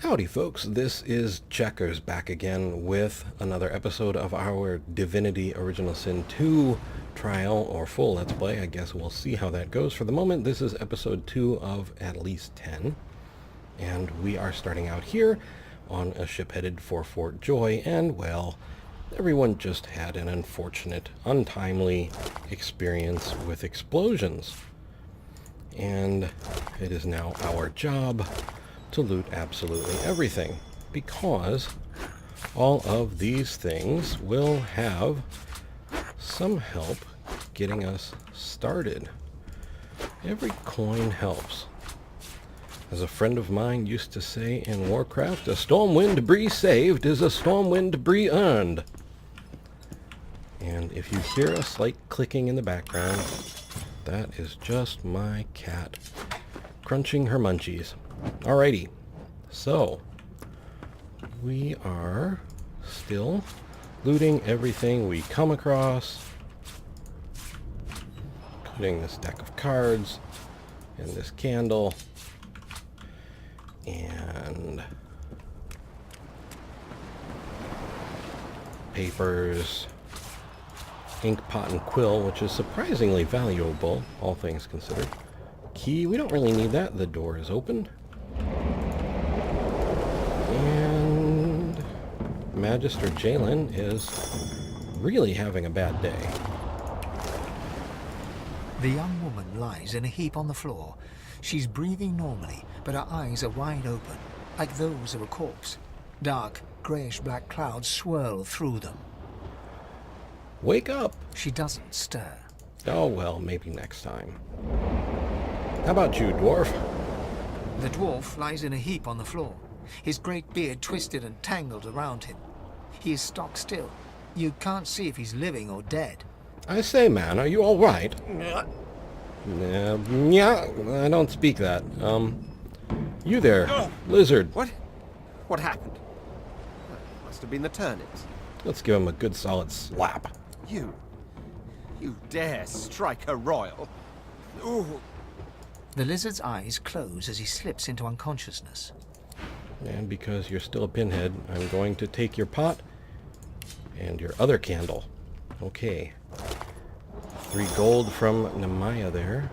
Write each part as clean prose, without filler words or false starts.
Howdy folks, this is Checkers back again with another episode of our Divinity Original Sin 2 trial or full Let's Play. I guess we'll see how that goes. For the moment, this is episode 2 of at least 10. And we are starting out here on a ship headed for Fort Joy, and well, everyone just had an unfortunate, untimely experience with explosions. And it is now our job to loot absolutely everything, because all of these things will have some help getting us started. Every coin helps. As a friend of mine used to say in Warcraft, a storm wind debris saved is a storm wind debris earned. And if you hear a slight clicking in the background, that is just my cat crunching her munchies. Alrighty, so we are still looting everything we come across, including this deck of cards and this candle and papers, ink pot and quill, which is surprisingly valuable, all things considered. Key, we don't really need that. The door is open. And Magister Jalen is really having a bad day. The young woman lies in a heap on the floor. She's breathing normally, but her eyes are wide open, like those of a corpse. Dark, greyish-black clouds swirl through them. Wake up! She doesn't stir. Oh well, maybe next time. How about you, dwarf? The dwarf lies in a heap on the floor, his great beard twisted and tangled around him. He is stock still. You can't see if he's living or dead. I say, man, are you all right? Yeah, I don't speak that. You there, lizard. What happened? Must have been the turnips. Let's give him a good solid slap. You dare strike a royal? Ooh. The lizard's eyes close as he slips into unconsciousness. And because you're still a pinhead, I'm going to take your pot and your other candle. Okay. 3 gold from Nemaya there.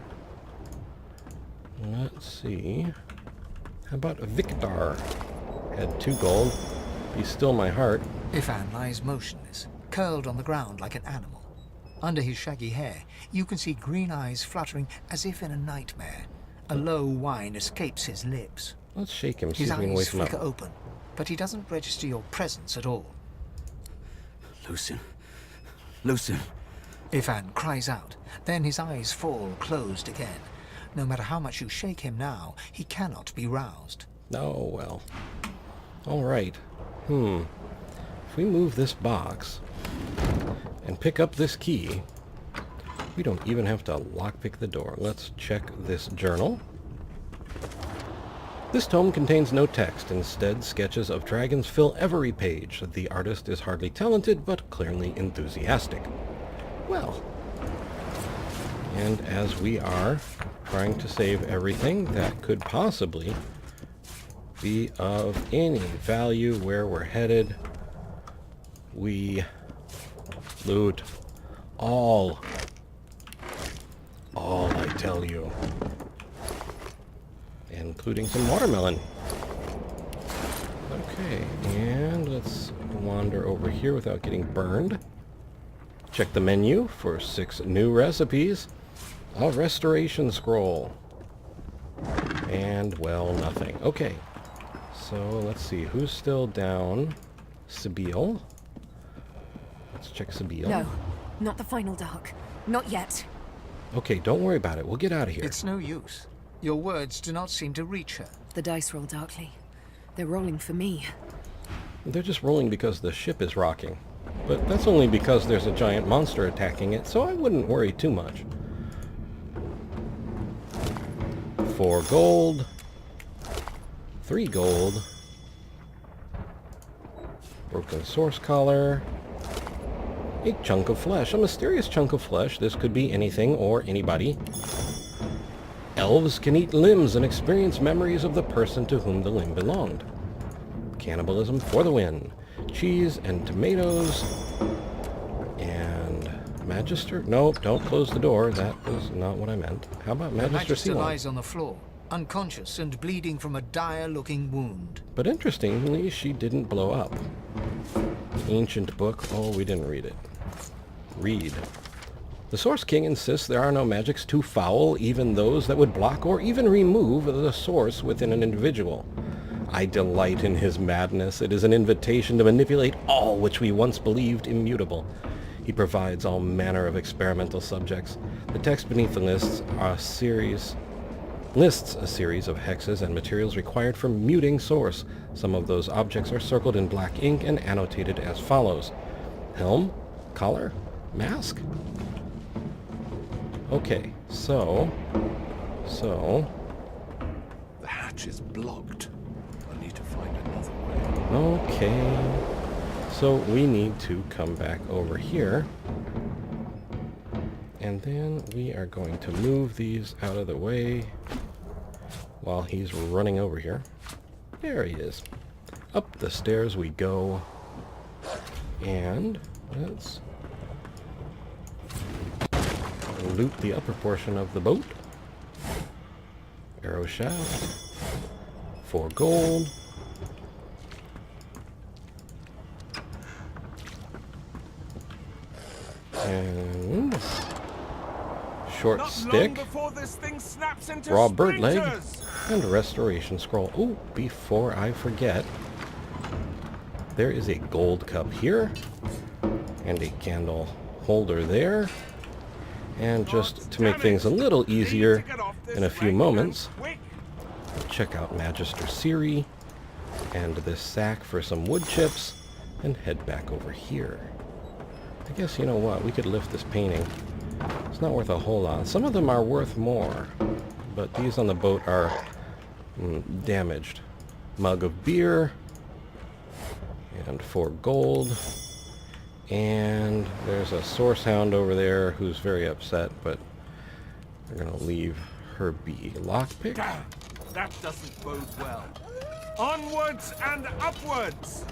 Let's see. How about Victor? Had 2 gold. Be still my heart. Ifan lies motionless, curled on the ground like an animal. Under his shaggy hair, you can see green eyes fluttering as if in a nightmare. A low whine escapes his lips. Let's shake him, see His if we can eyes wake him up. flicker open, but he doesn't register your presence at all. Lucien. Ifan cries out, then his eyes fall closed again. No matter how much you shake him now, he cannot be roused. Oh, well. Alright. If we move this box and pick up this key, we don't even have to lockpick the door. Let's check this journal. This tome contains no text. Instead, sketches of dragons fill every page. The artist is hardly talented, but clearly enthusiastic. Well, and as we are trying to save everything that could possibly be of any value where we're headed, we loot all I tell you, including some watermelon. Okay, and let's wander over here without getting burned. Check the menu for 6 new recipes. A restoration scroll. And, well, nothing. Okay, so let's see, who's still down? Sibyl. Let's check Sibyl. No, not the final dark. Not yet. Okay, don't worry about it. We'll get out of here. It's no use. Your words do not seem to reach her. The dice roll darkly. They're rolling for me. They're just rolling because the ship is rocking. But that's only because there's a giant monster attacking it, so I wouldn't worry too much. 4 gold. 3 gold. Broken source collar. A chunk of flesh. A mysterious chunk of flesh. This could be anything or anybody. Elves can eat limbs and experience memories of the person to whom the limb belonged. Cannibalism for the win. Cheese and tomatoes. And Magister? Nope, don't close the door. That was not what I meant. How about The Magister Magister Sealon? lies on the floor, unconscious and bleeding from a dire-looking wound. But interestingly, she didn't blow up. Ancient book. Oh, we didn't read it. Read. The Source King insists there are no magics too foul, even those that would block or even remove the source within an individual. I delight in his madness. It is an invitation to manipulate all which we once believed immutable. He provides all manner of experimental subjects. The text beneath the lists a series of hexes and materials required for muting source. Some of those objects are circled in black ink and annotated as follows. Helm? Collar? Mask? Okay, so... The hatch is blocked. I need to find another way. Okay. So we need to come back over here. And then we are going to move these out of the way while he's running over here. There he is. Up the stairs we go. And let's loot the upper portion of the boat. Arrow shaft. 4 gold. And short stick, raw bird leg, and restoration scroll. Oh, before I forget, there is a gold cup here, and a candle holder there. And just to make things a little easier, in a few moments, we'll check out Magister Siri and this sack for some wood chips, and head back over here. I guess, you know what, we could lift this painting. It's not worth a whole lot. Some of them are worth more, but these on the boat are damaged. Mug of beer, and 4 gold. And there's a source hound over there who's very upset, but we're going to leave her be. Lockpick. That doesn't bode well. Onwards and upwards!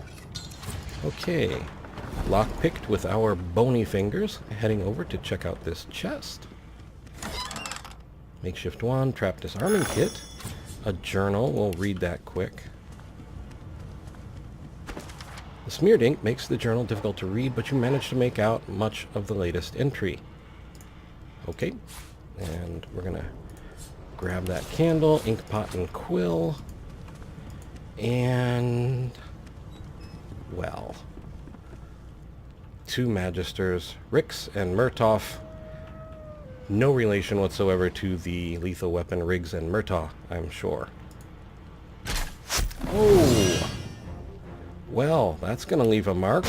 Okay. Lockpicked with our bony fingers, heading over to check out this chest. Makeshift wand, trap disarming kit, a journal, we'll read that quick. The smeared ink makes the journal difficult to read, but you manage to make out much of the latest entry. Okay, and we're gonna grab that candle, ink pot and quill, and, well, 2 Magisters, Rix and Murtaugh. No relation whatsoever to the lethal weapon Riggs and Murtaugh, I'm sure. Oh! Well, that's gonna leave a mark.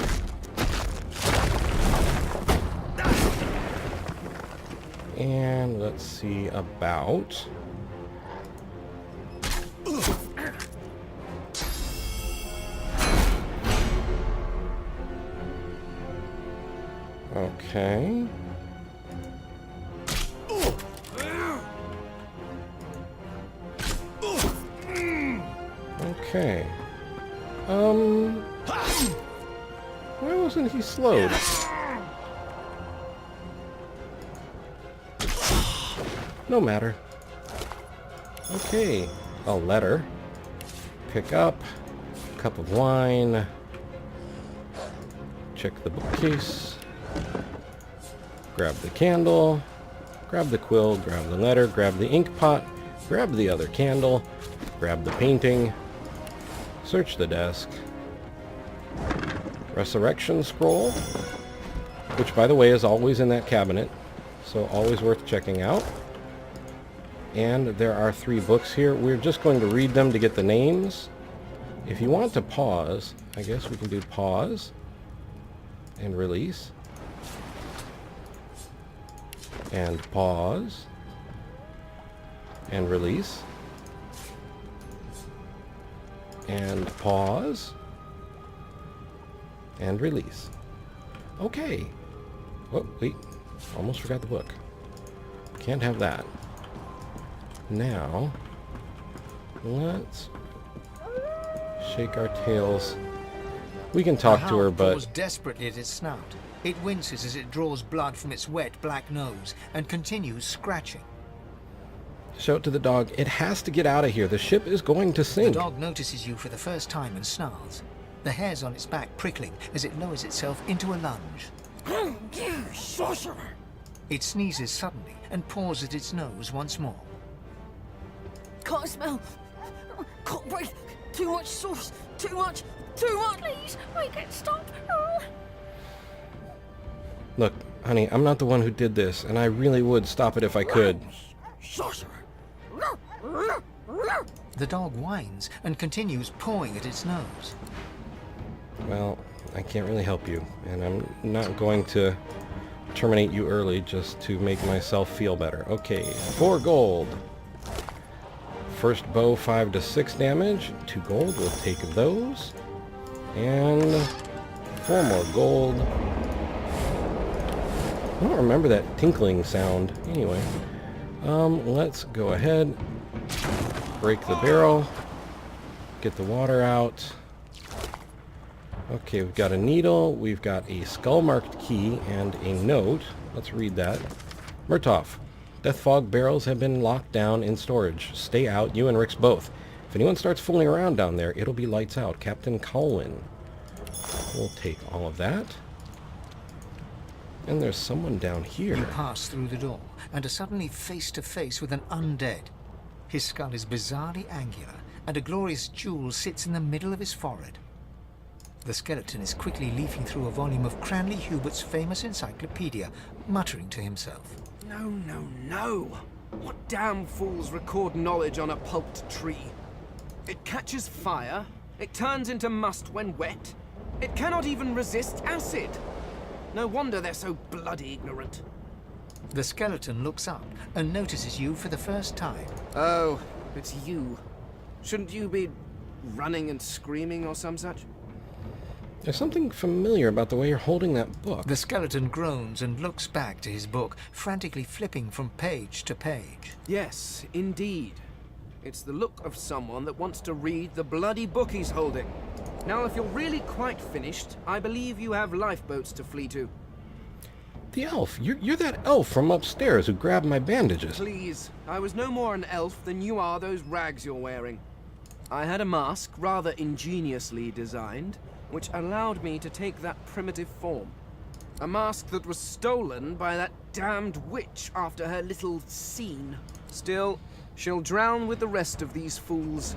And let's see about... Okay. Okay. Why wasn't he slowed? No matter. Okay. A letter. Pick up. Cup of wine. Check the bookcase. Grab the candle. Grab the quill. Grab the letter. Grab the ink pot. Grab the other candle. Grab the painting. Search the desk. Resurrection scroll, which by the way is always in that cabinet, so always worth checking out. And there are 3 books here. We're just going to read them to get the names. If you want to pause, I guess we can do pause and release. And pause and release. And pause. And release. Okay. Oh, wait. Almost forgot the book. Can't have that. Now, let's shake our tails. We can talk to her, hound but claws desperately at its snout. It winces as it draws blood from its wet black nose and continues scratching. shout to the dog, it has to get out of here. The ship is going to The sink. dog notices you for the first time and snarls, the hairs on its back prickling as it lowers itself into a lunge. You sorcerer! It sneezes suddenly and paws at its nose once more. Can't smell. Can't breathe. Too much sauce. Too much. Please, make it stop. Look, honey, I'm not the one who did this, and I really would stop it if I could. Sorcerer. The dog whines and continues pawing at its nose. Well, I can't really help you, and I'm not going to terminate you early just to make myself feel better. Okay, 4 gold. First bow 5 to 6 damage. 2 gold, we'll take those. And 4 more gold. I don't remember that tinkling sound. Anyway, let's go ahead, break the barrel, get the water out. Okay, we've got a needle, we've got a skull-marked key, and a note. Let's read that. Murtoff, Death Fog barrels have been locked down in storage. Stay out, you and Rix both. If anyone starts fooling around down there, it'll be lights out. Captain Colwyn. We'll take all of that. And there's someone down here. You pass through the door and are suddenly face to face with an undead. His skull is bizarrely angular, and a glorious jewel sits in the middle of his forehead. The skeleton is quickly leafing through a volume of Cranley Hubert's famous encyclopedia, muttering to himself. No. What damn fools record knowledge on a pulped tree? It catches fire. It turns into must when wet. It cannot even resist acid. No wonder they're so bloody ignorant. The skeleton looks up and notices you for the first time. Oh, it's you. Shouldn't you be running and screaming or some such? There's something familiar about the way you're holding that book. The skeleton groans and looks back to his book, frantically flipping from page to page. Yes, indeed. It's the look of someone that wants to read the bloody book he's holding. Now, if you're really quite finished, I believe you have lifeboats to flee to. The elf. You're that elf from upstairs who grabbed my bandages. Please, I was no more an elf than you are those rags you're wearing. I had a mask, rather ingeniously designed, which allowed me to take that primitive form. A mask that was stolen by that damned witch after her little scene. Still, she'll drown with the rest of these fools,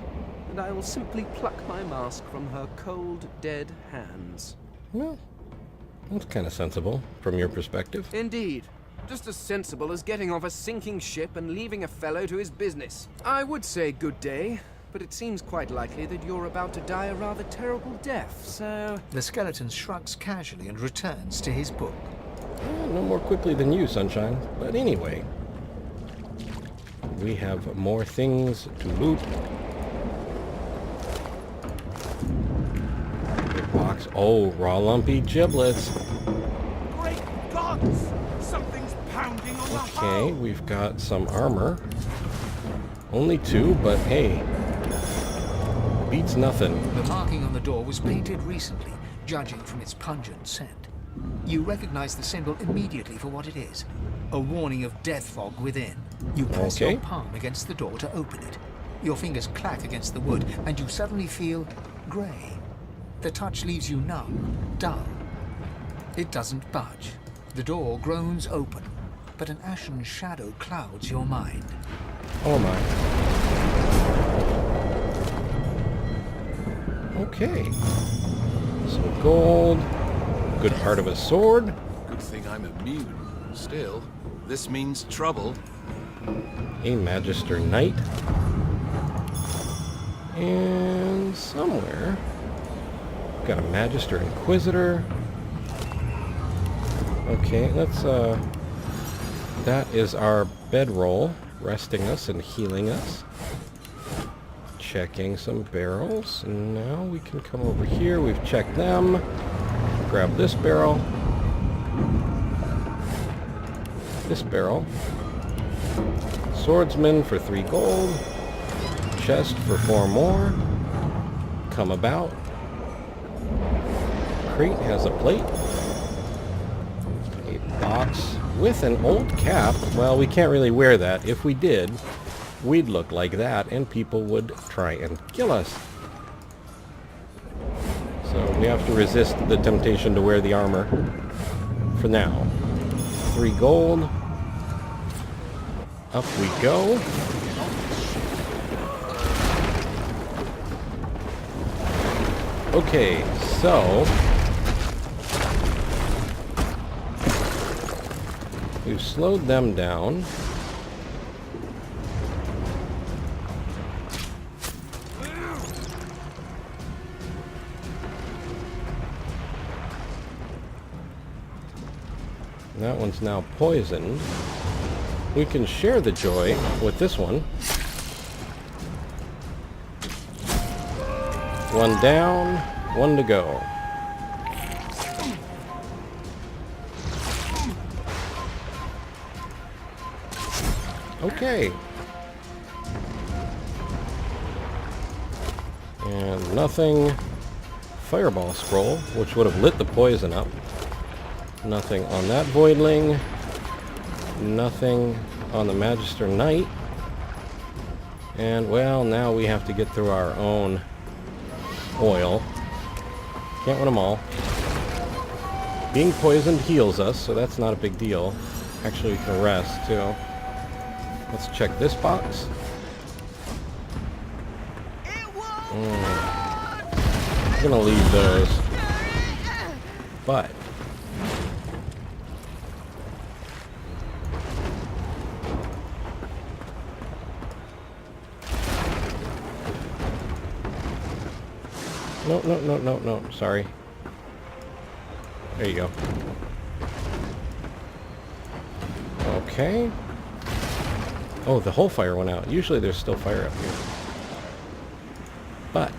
and I will simply pluck my mask from her cold, dead hands. Well, that's kind of sensible from your perspective. Indeed. Just as sensible as getting off a sinking ship and leaving a fellow to his business. I would say good day, but it seems quite likely that you're about to die a rather terrible death, so... The skeleton shrugs casually and returns to his book. Well, no more quickly than you, Sunshine. But anyway, we have more things to loot. Box. Oh, raw lumpy giblets. Great gods! Something's pounding on the Okay, hull! we've got some armor. Only 2, but hey, beats nothing. The marking on the door was painted recently, judging from its pungent scent. You recognize the symbol immediately for what it is. A warning of death fog within. You press Okay. your palm against the door to open it. Your fingers clack against the wood, and you suddenly feel grey. The touch leaves you numb, dull. It doesn't budge. The door groans open, but an ashen shadow clouds your mind. Oh my. Okay. Some gold. Good part of a sword. Good thing I'm immune. Still, this means trouble. A Magister Knight. And somewhere, got a Magister Inquisitor. Okay, let's, that is our bedroll, resting us and healing us. Checking some barrels, and now we can come over here. We've checked them. Grab this barrel. This barrel. Swordsman for 3 gold. Chest for 4 more. come about. Crate has a plate. A box with an old cap. Well, we can't really wear that. If we did, we'd look like that, and people would try and kill us. So we have to resist the temptation to wear the armor for now. 3 gold. Up we go. Okay, so we've slowed them down. That one's now poisoned. We can share the joy with this one. One down, one to go. Okay. And nothing. Fireball scroll, which would have lit the poison up. Nothing on that voidling. Nothing on the Magister Knight. And, well, now we have to get through our own oil. Can't win them all. Being poisoned heals us, so that's not a big deal. Actually, we can rest, too. Let's check this box. I'm gonna leave those. But no, sorry. There you go. Okay. Oh, the whole fire went out. Usually there's still fire up here. But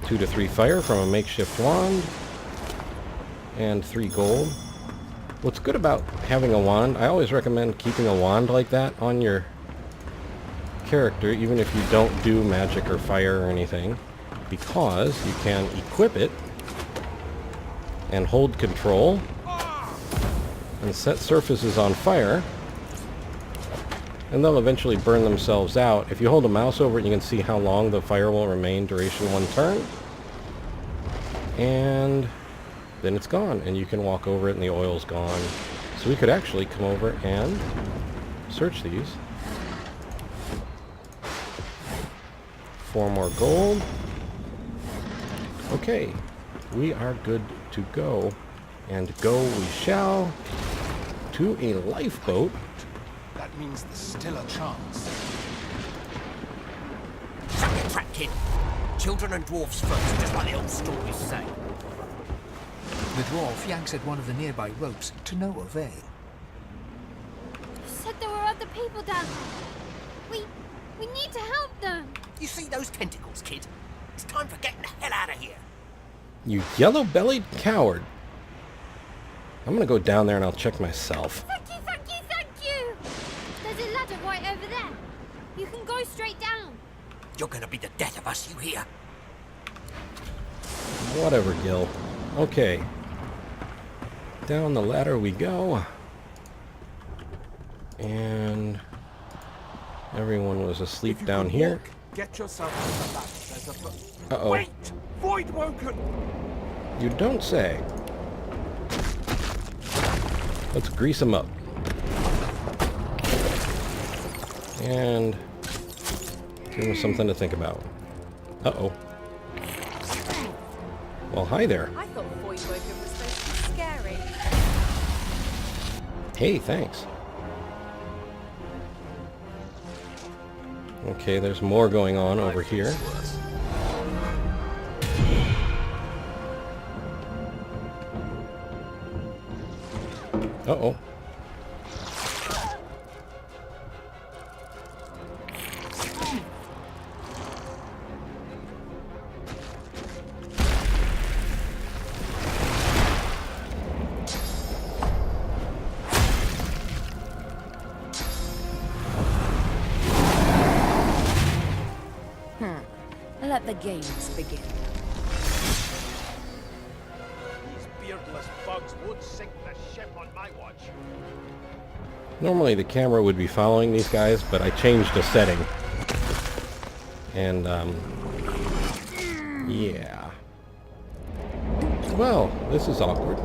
2 to 3 fire from a makeshift wand. And 3 gold. What's good about having a wand, I always recommend keeping a wand like that on your character, even if you don't do magic or fire or anything, because you can equip it and hold control and set surfaces on fire, and they'll eventually burn themselves out. If you hold a mouse over it, you can see how long the fire will remain, duration 1 turn, and then it's gone, and you can walk over it and the oil's gone. So we could actually come over and search these. 4 more gold. Okay, we are good to go. And go we shall to a lifeboat. That means there's still a chance. Shut your trap, kid. Children and dwarfs first, just like the old stories say. The dwarf yanks at one of the nearby ropes to no avail. You said there were other people down there. We need to help them. You see those tentacles, kid? It's time for getting the hell out of here. You yellow-bellied coward. I'm gonna go down there and I'll check myself. Thank you, thank you, thank you. There's a ladder right over there. You can go straight down. You're gonna be the death of us, you hear? Whatever, Gil. Okay. Down the ladder we go. And everyone was asleep If you down can here. walk, get yourself to the ladder. There's a Uh-oh. Wait! Void woken! You don't say. Let's grease them up. And give them something to think about. Uh-oh. Well, hi there. I thought Void Woken was supposed to be scary. Hey, thanks. Okay, there's more going on over here. Uh-oh. Let the games begin. These beardless bugs won't sink the ship on my watch. Normally the camera would be following these guys, but I changed the setting. And, yeah. Well, this is awkward.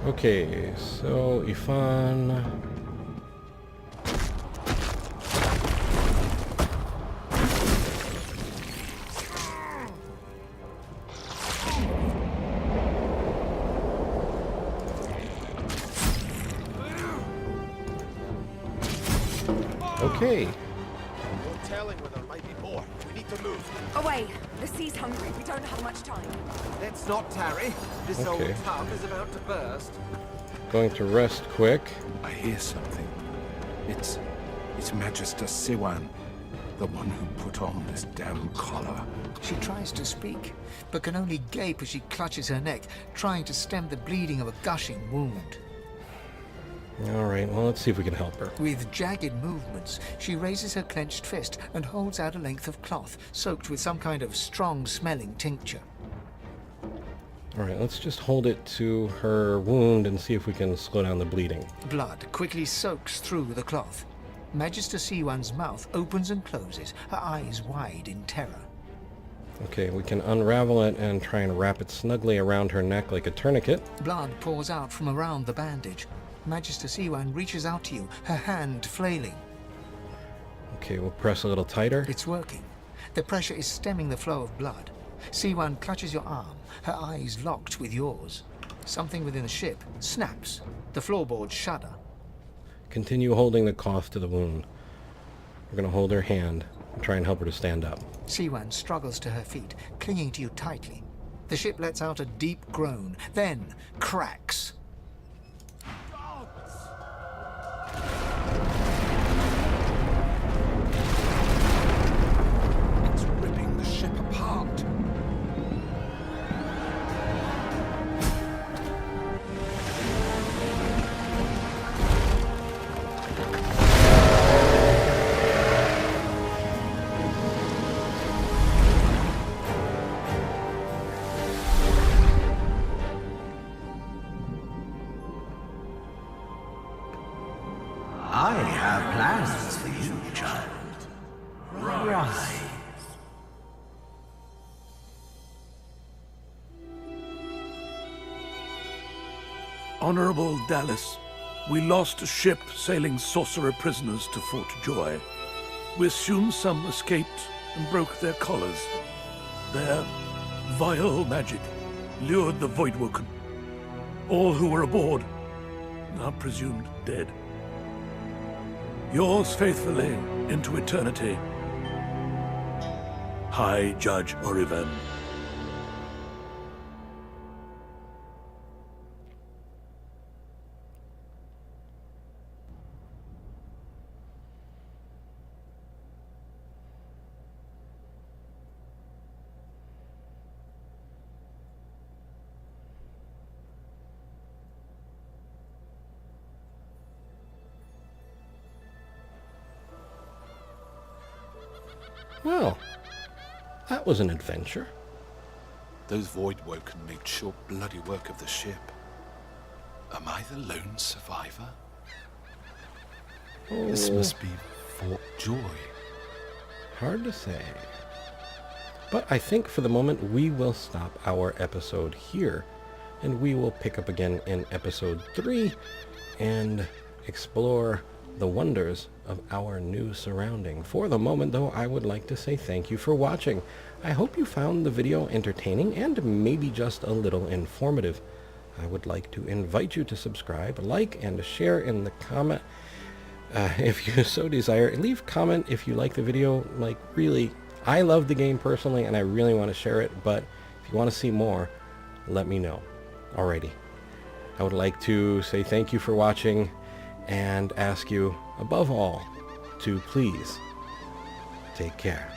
Okay, so Ifan... Okay. No telling whether there might be more. We need to move. Away! The sea's hungry. We don't have much time. Let's not tarry. This Okay. old tub is about to burst. Going to rest quick. I hear something. It's Magister Siwan, the one who put on this damn collar. She tries to speak, but can only gape as she clutches her neck, trying to stem the bleeding of a gushing wound. Alright, well, let's see if we can help her. With jagged movements, she raises her clenched fist and holds out a length of cloth, soaked with some kind of strong-smelling tincture. Alright, let's just hold it to her wound and see if we can slow down the bleeding. Blood quickly soaks through the cloth. Magister Siwan's mouth opens and closes, her eyes wide in terror. Okay, we can unravel it and try and wrap it snugly around her neck like a tourniquet. Blood pours out from around the bandage. Magister Siwan reaches out to you, her hand flailing. Okay, we'll press a little tighter. It's working. The pressure is stemming the flow of blood. Siwan clutches your arm, her eyes locked with yours. Something within the ship snaps. The floorboards shudder. Continue holding the cloth to the wound. We're going to hold her hand and try and help her to stand up. Siwan struggles to her feet, clinging to you tightly. The ship lets out a deep groan, then cracks. It's ripping the ship apart. I have plans for you, child. Rise. Honorable Dallas, we lost a ship sailing sorcerer prisoners to Fort Joy. We assume some escaped and broke their collars. Their vile magic lured the Voidwoken. All who were aboard are presumed dead. Yours faithfully into eternity, High Judge Oriven. Well, that was an adventure. Those Voidwoken made short bloody work of the ship. Am I the lone survivor? This must be Fort Joy. Hard to say. But I think for the moment we will stop our episode here. And we will pick up again in episode 3 and explore the wonders of our new surrounding. For the moment, though, I would like to say thank you for watching. I hope you found the video entertaining and maybe just a little informative. I would like to invite you to subscribe, like, and share in the comment. If you so desire, leave a comment if you like the video. Like, really, I love the game personally, and I really want to share it, but if you want to see more, let me know. Alrighty. I would like to say thank you for watching, and ask you, above all, to please take care.